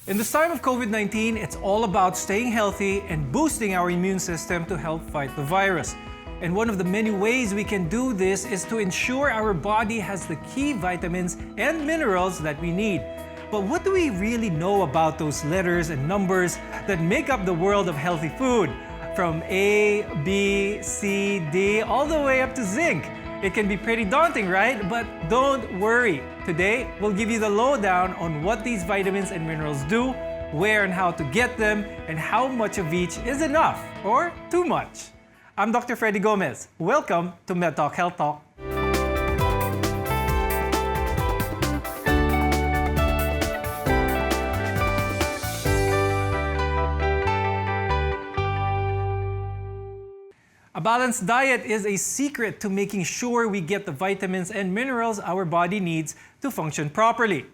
In this time of COVID-19, it's all about staying healthy and boosting our immune system to help fight the virus. And one of the many ways we can do this is to ensure our body has the key vitamins and minerals that we need. But what do we really know about those letters and numbers that make up the world of healthy food? From A, B, C, D, all the way up to zinc. It can be pretty daunting, right? But don't worry. Today, we'll give you the lowdown on what these vitamins and minerals do, where and how to get them, and how much of each is enough or too much. I'm Dr. Freddy Gomez. Welcome to MedTalk Health Talk. A balanced diet is a secret to making sure we get the vitamins and minerals our body needs to function properly.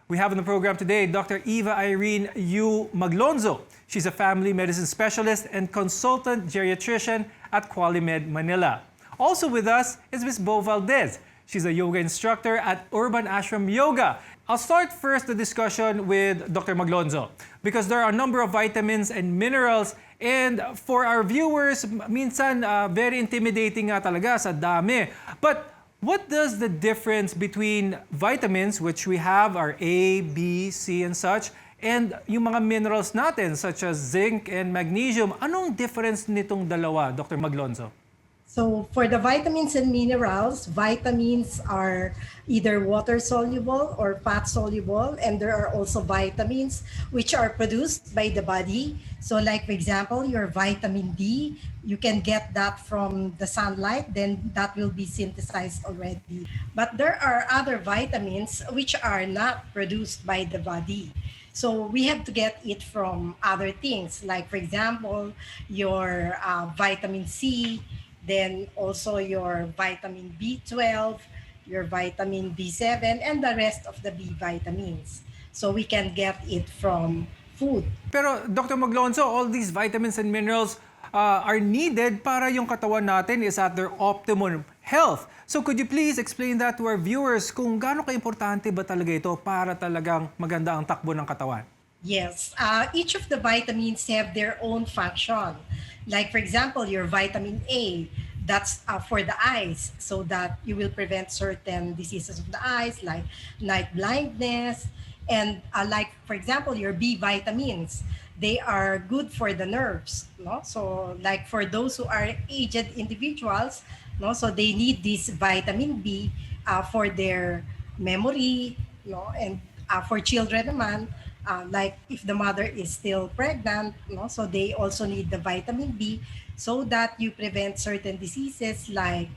We have on the program today Dr. Eva Irene U. Maglonzo. She's a family medicine specialist and consultant geriatrician at QualiMed Manila. Also with us is Ms. Bo Valdez. She's a yoga instructor at Urban Ashram Yoga. I'll start first the discussion with Dr. Maglonzo because there are a number of vitamins and minerals, and for our viewers, minsan very intimidating nga talaga sa dami. But what does the difference between vitamins, which we have are A, B, C and such, and yung mga minerals natin such as zinc and magnesium, anong difference nitong dalawa, Dr. Maglonzo? So for the vitamins and minerals, vitamins are either water soluble or fat soluble, and there are also vitamins which are produced by the body. So like for example, your vitamin D, you can get that from the sunlight, then that will be synthesized already. But there are other vitamins which are not produced by the body. So we have to get it from other things, like for example, your vitamin C, then also your vitamin B12, your vitamin B7, and the rest of the B vitamins. So we can get it from food. Pero Dr. Maglonzo, all these vitamins and minerals are needed para yung katawan natin is at their optimum health. So could you please explain that to our viewers kung gaano ka-importante ba talaga ito para talagang maganda ang takbo ng katawan? Yes, each of the vitamins have their own function. Like for example, your vitamin A, that's for the eyes, so that you will prevent certain diseases of the eyes like night blindness. And like for example, your B vitamins, they are good for the nerves. No? So like for those who are aged individuals, no? So they need this vitamin B for their memory, no? And for children naman, like if the mother is still pregnant, no? So they also need the vitamin B so that you prevent certain diseases like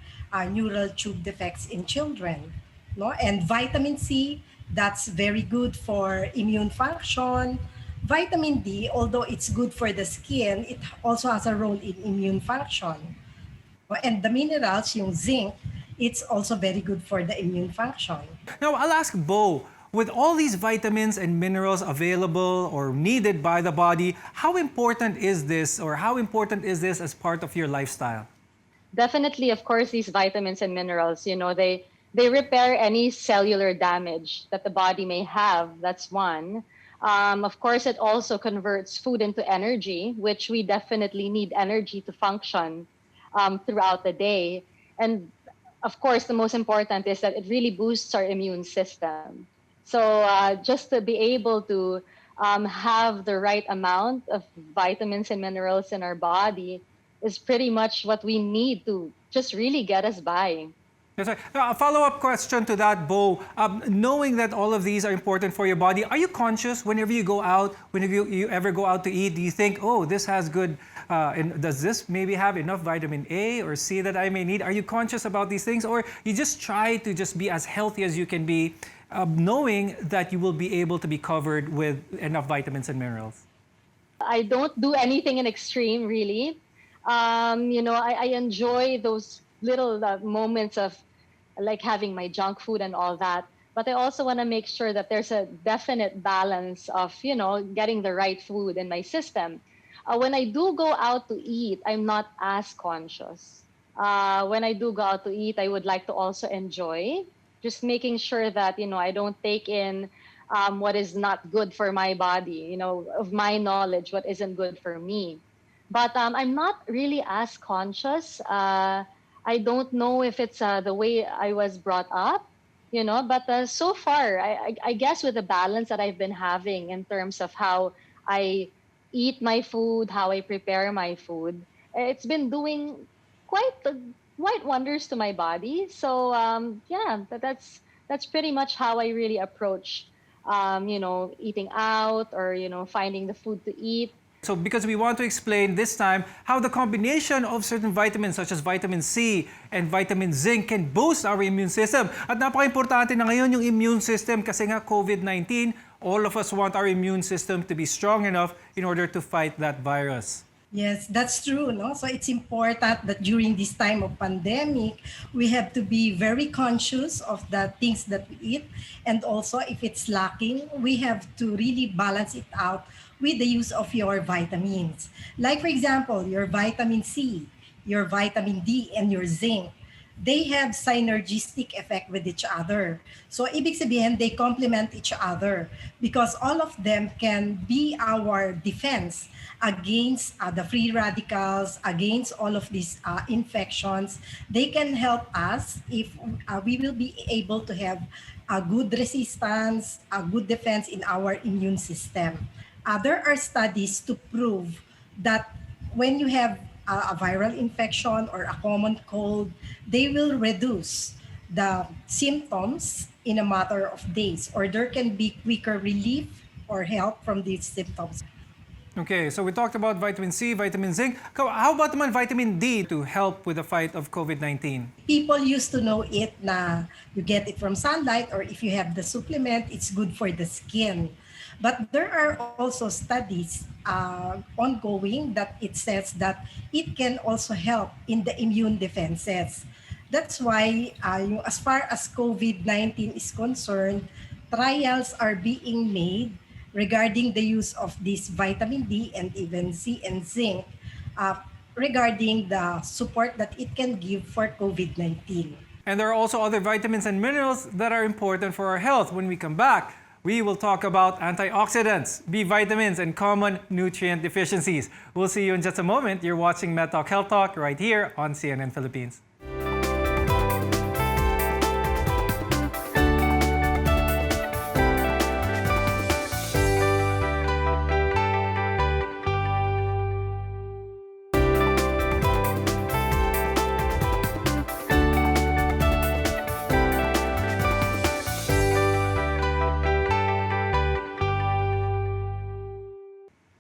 neural tube defects in children. No? And vitamin C, that's very good for immune function. Vitamin D, although it's good for the skin, it also has a role in immune function. And the minerals, yung zinc, it's also very good for the immune function. Now, I'll ask Bo, with all these vitamins and minerals available or needed by the body, how important is this as part of your lifestyle? Definitely, of course, these vitamins and minerals, they repair any cellular damage that the body may have. That's one. Of course, it also converts food into energy, which we definitely need energy to function throughout the day. And of course, the most important is that it really boosts our immune system. So just to be able to have the right amount of vitamins and minerals in our body is pretty much what we need to just really get us by. That's right. A follow-up question to that, Bo. Knowing that all of these are important for your body, are you conscious whenever you go out, whenever you ever go out to eat, do you think, oh, this has good, and does this maybe have enough vitamin A or C that I may need? Are you conscious about these things, or you just try to just be as healthy as you can be, knowing that you will be able to be covered with enough vitamins and minerals? I don't do anything in extreme, really. I enjoy those little moments of like having my junk food and all that. But I also want to make sure that there's a definite balance of, getting the right food in my system. When I do go out to eat, I'm not as conscious. When I do go out to eat, I would like to also enjoy, just making sure that, I don't take in what is not good for my body, of my knowledge, what isn't good for me. But I'm not really as conscious. I don't know if it's the way I was brought up, but so far, I guess with the balance that I've been having in terms of how I eat my food, how I prepare my food, it's been doing quite quite wonders to my body. So yeah, that's pretty much how I really approach, eating out or finding the food to eat. So because we want to explain this time how the combination of certain vitamins such as vitamin C and vitamin zinc can boost our immune system. At napaka-importante na ngayon yung immune system kasi nga COVID-19, all of us want our immune system to be strong enough in order to fight that virus. Yes, that's true. No? So it's important that during this time of pandemic, we have to be very conscious of the things that we eat. And also, if it's lacking, we have to really balance it out with the use of your vitamins. Like, for example, your vitamin C, your vitamin D, and your zinc. They have synergistic effect with each other. So, ibig sabihin, they complement each other because all of them can be our defense against the free radicals, against all of these infections. They can help us if we will be able to have a good resistance, a good defense in our immune system. There are studies to prove that when you have a viral infection or a common cold, they will reduce the symptoms in a matter of days, or there can be quicker relief or help from these symptoms. Okay, so we talked about vitamin C, vitamin zinc. How about naman vitamin D to help with the fight of COVID-19? People used to know it na you get it from sunlight, or if you have the supplement, it's good for the skin. But there are also studies ongoing that it says that it can also help in the immune defenses. That's why as far as COVID-19 is concerned, trials are being made regarding the use of this vitamin D and even C and zinc regarding the support that it can give for COVID-19. And there are also other vitamins and minerals that are important for our health. When we come back, we will talk about antioxidants, B vitamins, and common nutrient deficiencies. We'll see you in just a moment. You're watching MedTalk Health Talk right here on CNN Philippines.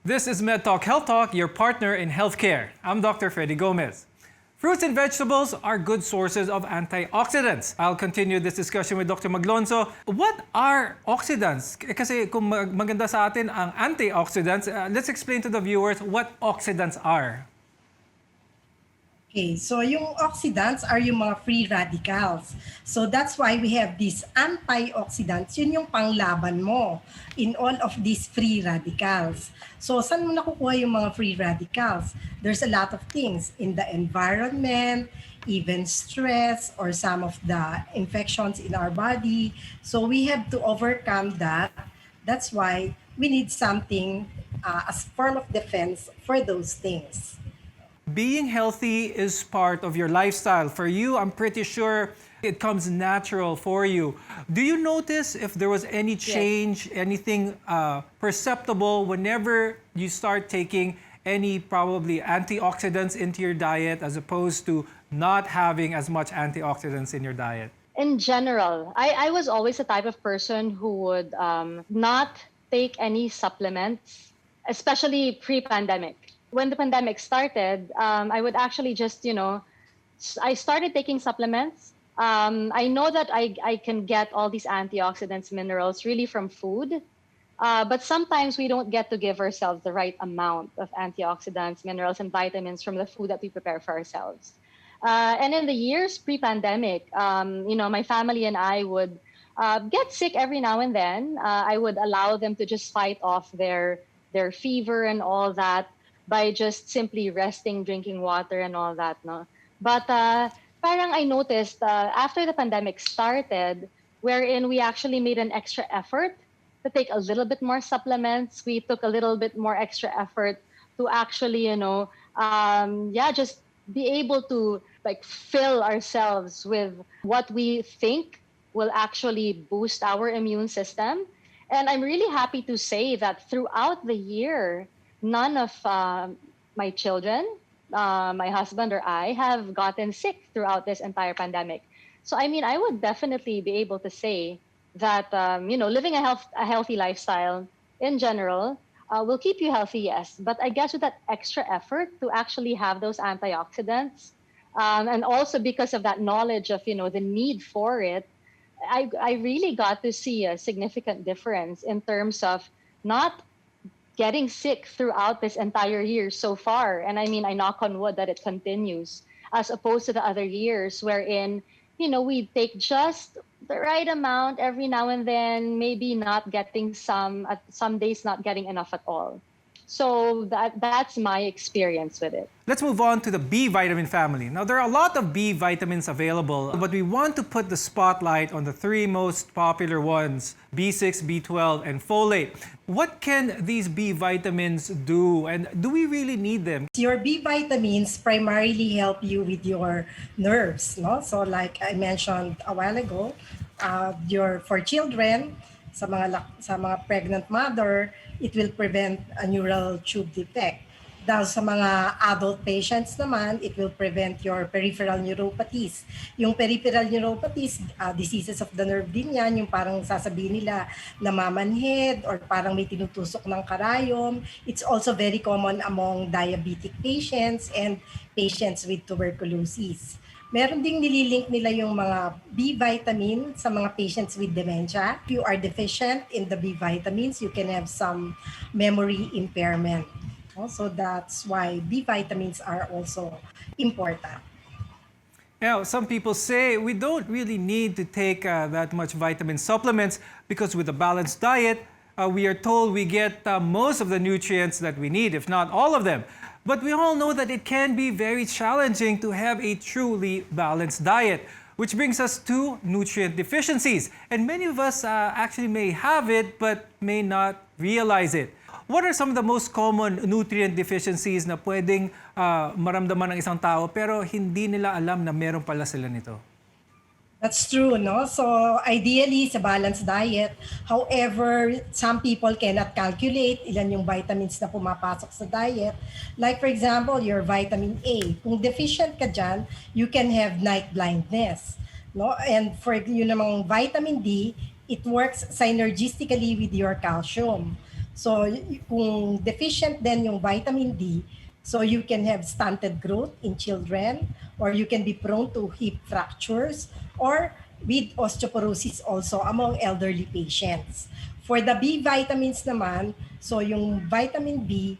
This is MedTalk Health Talk, your partner in healthcare. I'm Dr. Freddy Gomez. Fruits and vegetables are good sources of antioxidants. I'll continue this discussion with Dr. Maglonzo. What are oxidants? Kasi kung maganda sa atin ang antioxidants, let's explain to the viewers what oxidants are. Okay, so yung oxidants are yung mga free radicals. So that's why we have these antioxidants. Yun yung panglaban mo in all of these free radicals. So saan mo nakukuha yung mga free radicals? There's a lot of things in the environment, even stress, or some of the infections in our body. So we have to overcome that. That's why we need something as form of defense for those things. Being healthy is part of your lifestyle. For you, I'm pretty sure it comes natural for you. Do you notice if there was any change, anything perceptible whenever you start taking any probably antioxidants into your diet as opposed to not having as much antioxidants in your diet? In general, I was always the type of person who would not take any supplements, especially pre-pandemic. When the pandemic started, I would actually just, I started taking supplements. I know that I can get all these antioxidants, minerals really from food. But sometimes we don't get to give ourselves the right amount of antioxidants, minerals, and vitamins from the food that we prepare for ourselves. And in the years pre-pandemic, my family and I would get sick every now and then. I would allow them to just fight off their fever and all that by just simply resting, drinking water and all that, no? But parang I noticed after the pandemic started, wherein we actually made an extra effort to take a little bit more supplements. We took a little bit more extra effort to actually, just be able to like fill ourselves with what we think will actually boost our immune system. And I'm really happy to say that throughout the year, none of my children, my husband or I have gotten sick throughout this entire pandemic. So, I mean, I would definitely be able to say that, living a healthy lifestyle in general will keep you healthy, yes. But I guess with that extra effort to actually have those antioxidants, and also because of that knowledge of, the need for it, I really got to see a significant difference in terms of not getting sick throughout this entire year so far. And I mean, I knock on wood that it continues, as opposed to the other years wherein, we take just the right amount every now and then, maybe not getting some days not getting enough at all. So that's my experience with it. Let's move on to the B vitamin family. Now, there are a lot of B vitamins available, but we want to put the spotlight on the three most popular ones, B6, B12, and folate. What can these B vitamins do, and do we really need them? Your B vitamins primarily help you with your nerves, no? So like I mentioned a while ago, for children, sa mga pregnant mother, it will prevent a neural tube defect. Dahil sa mga adult patients naman, it will prevent your peripheral neuropathies. Yung peripheral neuropathies, diseases of the nerve din yan, yung parang sasabihin nila namamanhid or parang may tinutusok ng karayom. It's also very common among diabetic patients and patients with tuberculosis. Meron ding nililink nila yung mga B vitamin sa mga patients with dementia. If you are deficient in the B vitamins, you can have some memory impairment. So that's why B vitamins are also important. Now, some people say we don't really need to take that much vitamin supplements because with a balanced diet, we are told we get most of the nutrients that we need, if not all of them. But we all know that it can be very challenging to have a truly balanced diet, which brings us to nutrient deficiencies. And many of us actually may have it, but may not realize it. What are some of the most common nutrient deficiencies na pwedeng maramdaman ng isang tao pero hindi nila alam na meron pala sila nito? That's true, no? So ideally, sa balanced diet. However, some people cannot calculate ilan yung vitamins na pumapasok sa diet. Like for example, your vitamin A. Kung deficient ka dyan, you can have night blindness. No? And for yun namang vitamin D, it works synergistically with your calcium. So kung deficient din yung vitamin D, so you can have stunted growth in children, or you can be prone to hip fractures, or with osteoporosis also among elderly patients. For the B vitamins naman, so yung vitamin B,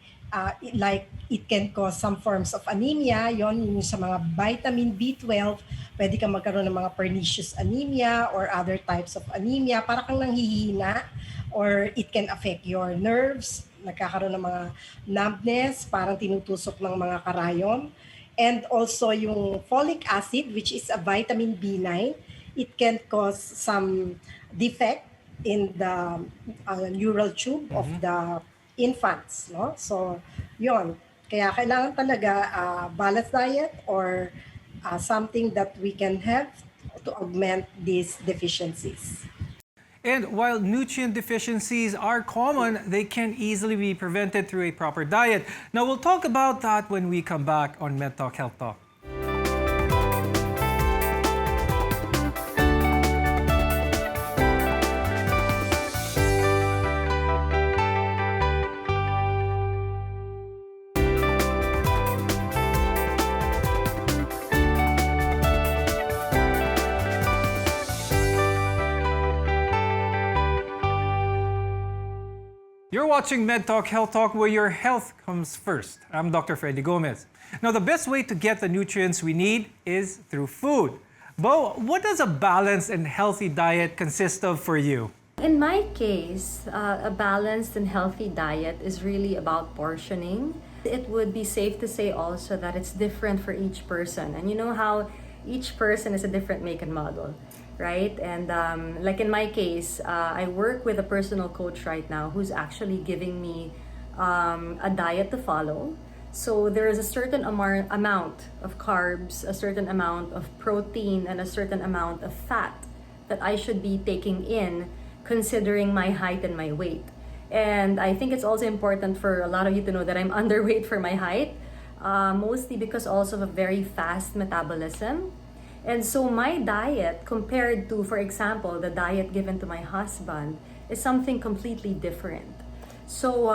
it can cause some forms of anemia. Yung sa mga vitamin B12, pwede kang magkaroon ng mga pernicious anemia or other types of anemia. Para kang nanghihina, or it can affect your nerves. Nagkakaroon ng mga numbness, parang tinutusok ng mga karayom. And also yung folic acid, which is a vitamin B9, it can cause some defect in the neural tube of the infants. No? So, yun. Kaya kailangan talaga balanced diet or something that we can have to augment these deficiencies. And while nutrient deficiencies are common, they can easily be prevented through a proper diet. Now, we'll talk about that when we come back on Med Talk Health Talk. You're watching Med Talk Health Talk, where your health comes first. I'm Dr. Freddy Gomez. Now, the best way to get the nutrients we need is through food. Bo, what does a balanced and healthy diet consist of for you? In my case, a balanced and healthy diet is really about portioning. It would be safe to say also that it's different for each person. And you know how each person is a different make and model. right? And like in my case, I work with a personal coach right now who's actually giving me a diet to follow. So there is a certain amount of carbs, a certain amount of protein, and a certain amount of fat that I should be taking in, considering my height and my weight. And I think it's also important for a lot of you to know that I'm underweight for my height, mostly because also of a very fast metabolism. And so my diet, compared to, for example, the diet given to my husband, is something completely different. So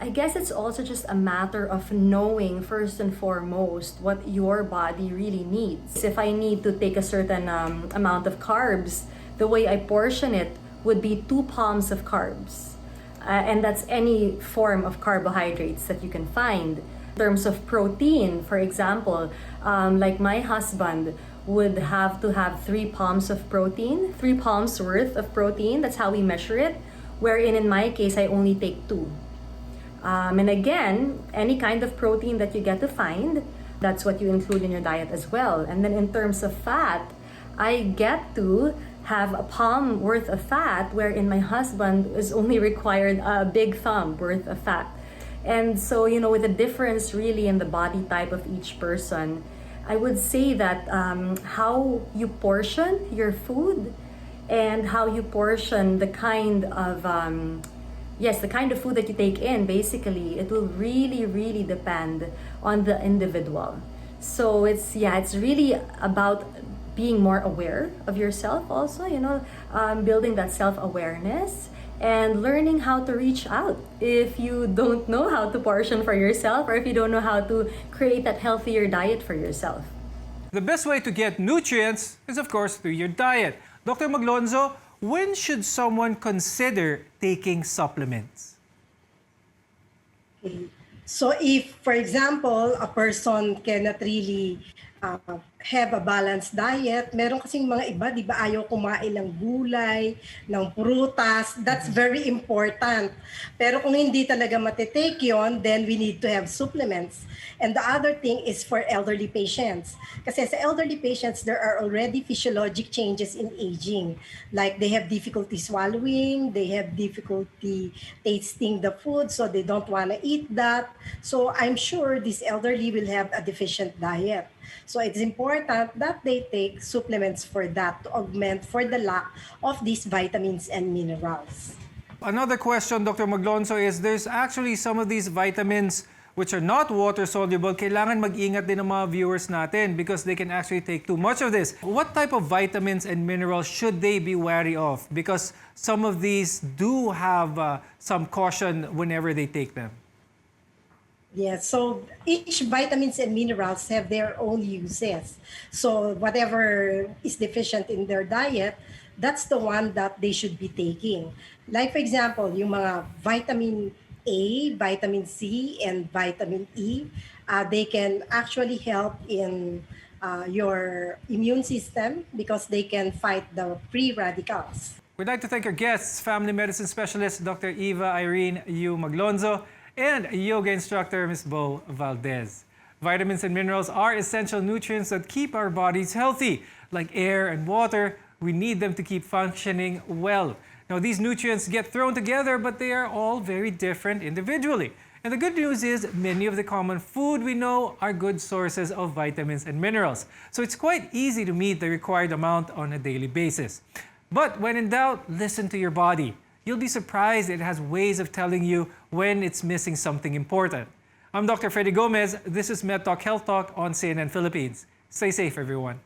I guess it's also just a matter of knowing first and foremost what your body really needs. If I need to take a certain amount of carbs, the way I portion it would be 2 palms of carbs. And that's any form of carbohydrates that you can find. In terms of protein, for example, like my husband would have to have 3 palms of protein, 3 palms worth of protein. That's how we measure it. Wherein in my case, I only take 2. And again, any kind of protein that you get to find, that's what you include in your diet as well. And then in terms of fat, I get to have a palm worth of fat, wherein my husband is only required a big thumb worth of fat. And so, with the difference really in the body type of each person, I would say that how you portion your food and how you portion the kind of the kind of food that you take in, basically, it will really, really depend on the individual. So it's really about being more aware of yourself also, building that self-awareness and learning how to reach out if you don't know how to portion for yourself or if you don't know how to create that healthier diet for yourself. The best way to get nutrients is, of course, through your diet. Dr. Maglonzo, when should someone consider taking supplements? Okay. So if, for example, a person cannot really have a balanced diet, meron kasing mga iba, di ba, ayaw kumain ng gulay, ng prutas, that's very important. Pero kung hindi talaga matitake yon, then we need to have supplements. And the other thing is for elderly patients. Kasi sa elderly patients, there are already physiologic changes in aging. Like they have difficulty swallowing, they have difficulty tasting the food, so they don't want to eat that. So I'm sure this elderly will have a deficient diet. So it's important that they take supplements for that to augment for the lack of these vitamins and minerals. Another question, Dr. Maglonzo, is there's actually some of these vitamins which are not water-soluble. Kailangan mag-ingat din ng mga viewers natin because they can actually take too much of this. What type of vitamins and minerals should they be wary of? Because some of these do have some caution whenever they take them. Yes, so each vitamins and minerals have their own uses. So whatever is deficient in their diet, that's the one that they should be taking. Like for example, yung mga vitamin A, vitamin C, and vitamin E, they can actually help in your immune system because they can fight the free radicals. We'd like to thank our guests, family medicine specialist Dr. Eva Irene Yu Maglonzo and yoga instructor Ms. Bo Valdez. Vitamins and minerals are essential nutrients that keep our bodies healthy. Like air and water, we need them to keep functioning well. Now, these nutrients get thrown together, but they are all very different individually. And the good news is many of the common food we know are good sources of vitamins and minerals. So it's quite easy to meet the required amount on a daily basis. But when in doubt, listen to your body. You'll be surprised it has ways of telling you when it's missing something important. I'm Dr. Freddy Gomez. This is MedTalk Health Talk on CNN Philippines. Stay safe, everyone.